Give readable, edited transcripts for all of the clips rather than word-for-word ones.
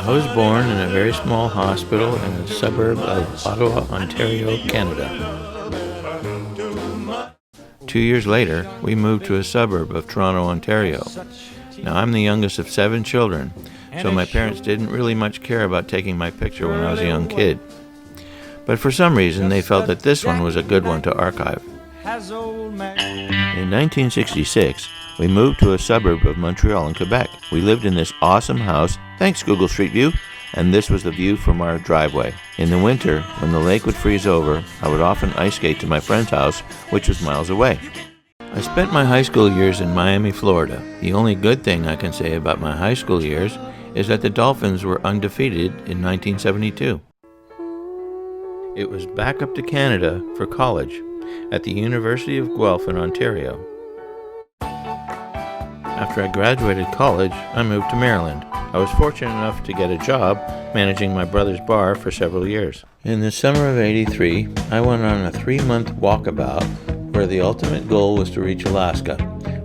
I was born in a very small hospital in a suburb of Ottawa, Ontario, Canada. 2 years later, we moved to a suburb of Toronto, Ontario. Now, I'm the youngest of 7 children, so my parents didn't really much care about taking my picture when I was a young kid. But for some reason, they felt that this one was a good one to archive. In 1966, we moved to a suburb of Montreal in Quebec. We lived in this awesome house, thanks Google Street View, and this was the view from our driveway. In the winter, when the lake would freeze over, I would often ice skate to my friend's house, which was miles away. I spent my high school years in Miami, Florida. The only good thing I can say about my high school years is that the Dolphins were undefeated in 1972. It was back up to Canada for college at the University of Guelph in Ontario. After I graduated college, I moved to Maryland. I was fortunate enough to get a job managing my brother's bar for several years. In the summer of '83, I went on a 3-month walkabout where the ultimate goal was to reach Alaska,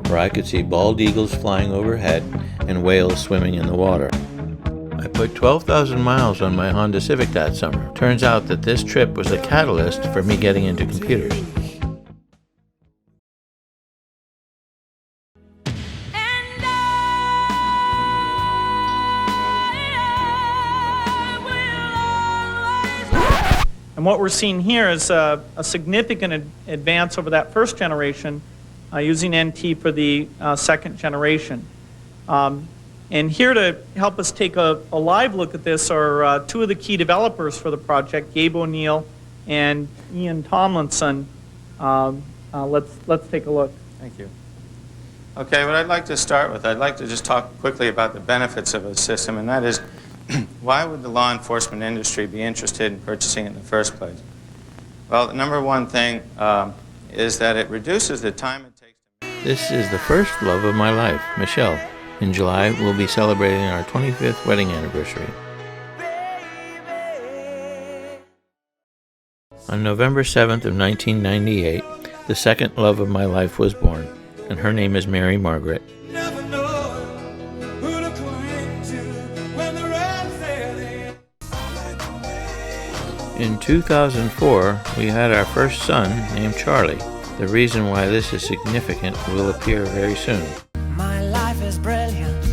where I could see bald eagles flying overhead and whales swimming in the water. I put 12,000 miles on my Honda Civic that summer. Turns out that this trip was a catalyst for me getting into computers. And what we're seeing here is a significant advance over that first generation using NT for the second generation. And here to help us take a live look at this are 2 of the key developers for the project, Gabe O'Neill and Ian Tomlinson. Let's take a look. Thank you. Okay, what I'd like to start with, I'd like to just talk quickly about the benefits of a system, and that is, why would the law enforcement industry be interested in purchasing it in the first place? Well, the number one thing is that it reduces the time it takes to... This is the first love of my life, Michelle. In July, we'll be celebrating our 25th wedding anniversary. On November 7th of 1998, the second love of my life was born, and her name is Mary Margaret. In 2004, we had our first son named Charlie. The reason why this is significant will appear very soon. My life is brilliant.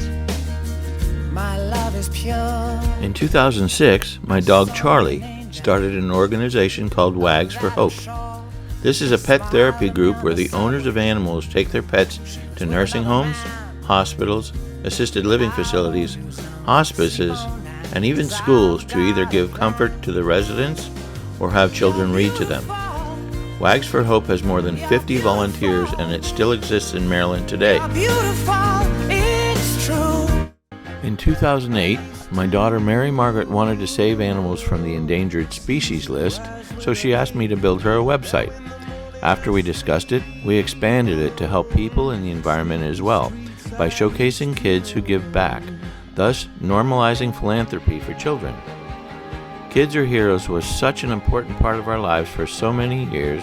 My love is pure. In 2006, my dog Charlie started an organization called Wags for Hope. This is a pet therapy group where the owners of animals take their pets to nursing homes, hospitals, assisted living facilities, hospices, and even schools to either give comfort to the residents or have children read to them. Wags for Hope has more than 50 volunteers, and it still exists in Maryland today. In 2008, my daughter Mary Margaret wanted to save animals from the endangered species list, so she asked me to build her a website. After we discussed it, we expanded it to help people in the environment as well, by showcasing kids who give back, thus normalizing philanthropy for children. Kids Are Heroes was such an important part of our lives for so many years,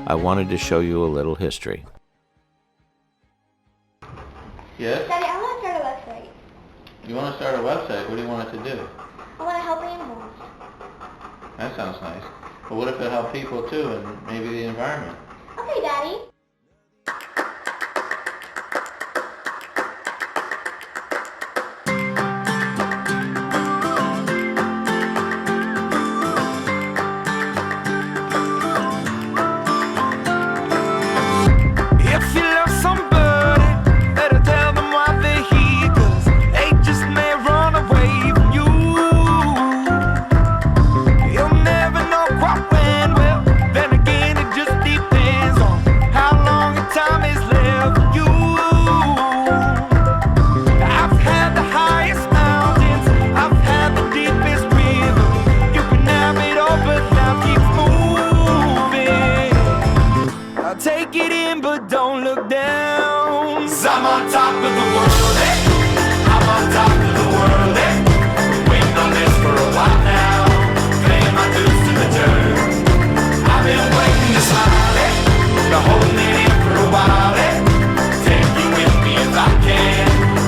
I wanted to show you a little history. Yes? Daddy, I want to start a website. You want to start a website? What do you want it to do? I want to help animals. That sounds nice. But what if it helped people too, and maybe the environment? Okay, Daddy.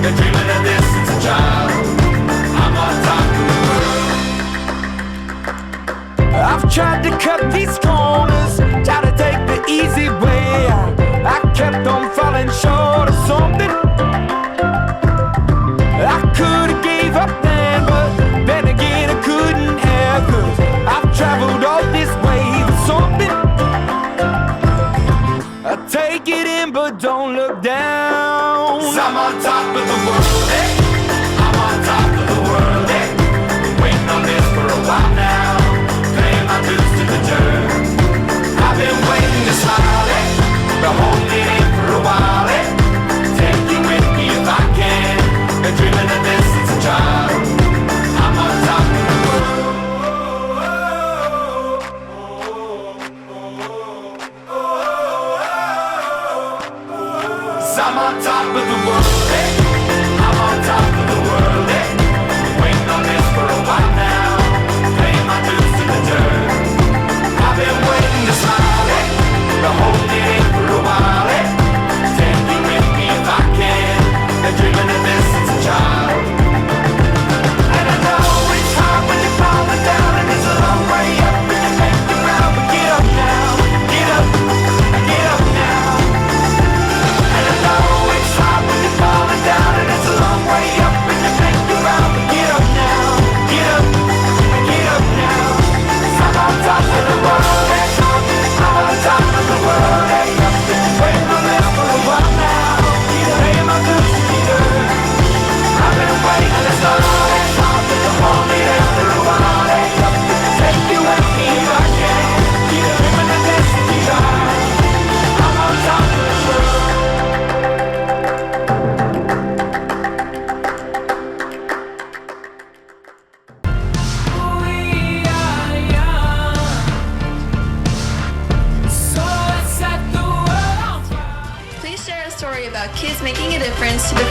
Dreaming of this since a child. I'm on top.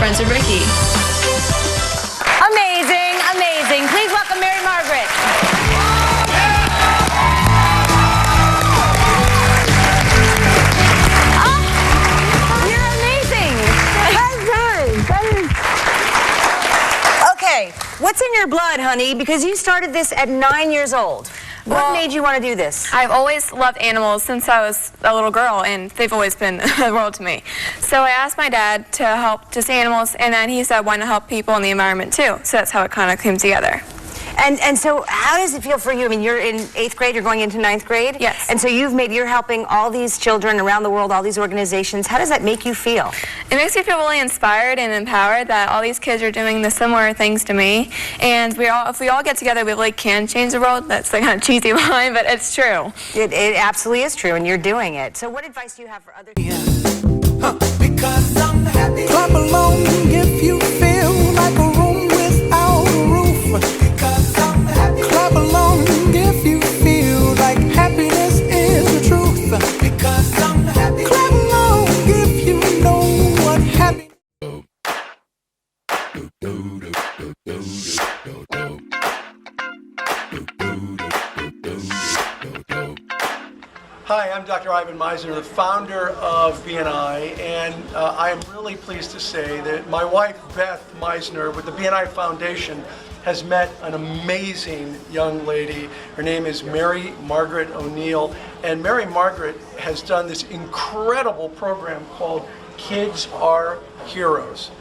friends with Ricky. Amazing, amazing. Please welcome Mary Margaret. You're amazing. Okay, what's in your blood, honey? Because you started this at 9 years old. What made you want to do this? I've always loved animals since I was a little girl, and they've always been the world to me. So I asked my dad to help just animals, and then he said, why not help people in the environment too? So that's how it kind of came together. And so how does it feel for you? I mean, you're in 8th grade, you're going into 9th grade? Yes. And so you're helping all these children around the world, all these organizations. How does that make you feel? It makes me feel really inspired and empowered that all these kids are doing the similar things to me. And if we all get together, we really can change the world. That's the kind of cheesy line, but it's true. It absolutely is true, and you're doing it. So what advice do you have for other people? Because I'm happy. Clap along if you feel like a room without a roof. Because I'm happy. Clap along if you feel like happiness is the truth. Because I'm happy. Clap along if you know what happiness. Hi, I'm Dr. Ivan Meisner, the founder of BNI, and I am really pleased to say that my wife, Beth Meisner, with the BNI Foundation, has met an amazing young lady. Her name is Mary Margaret O'Neill, and Mary Margaret has done this incredible program called Kids Are Heroes.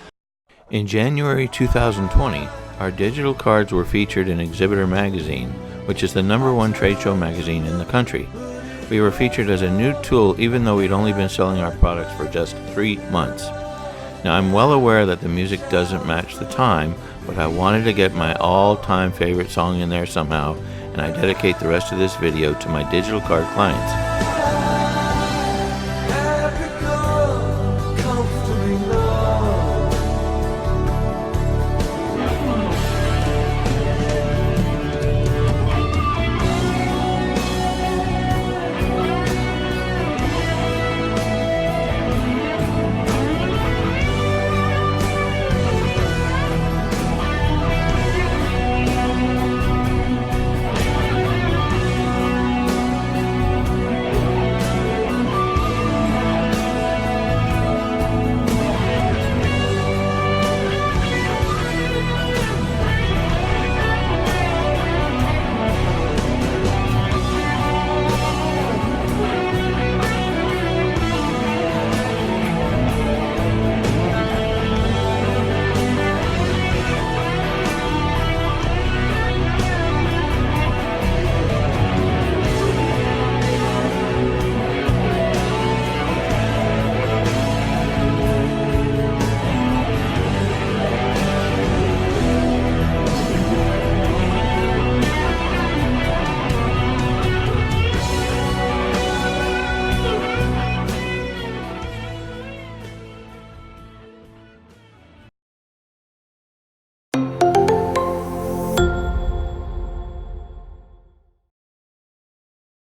In January 2020, our digital cards were featured in Exhibitor magazine, which is the #1 trade show magazine in the country. We were featured as a new tool even though we'd only been selling our products for just 3 months. Now I'm well aware that the music doesn't match the time, but I wanted to get my all-time favorite song in there somehow, and I dedicate the rest of this video to my digital card clients.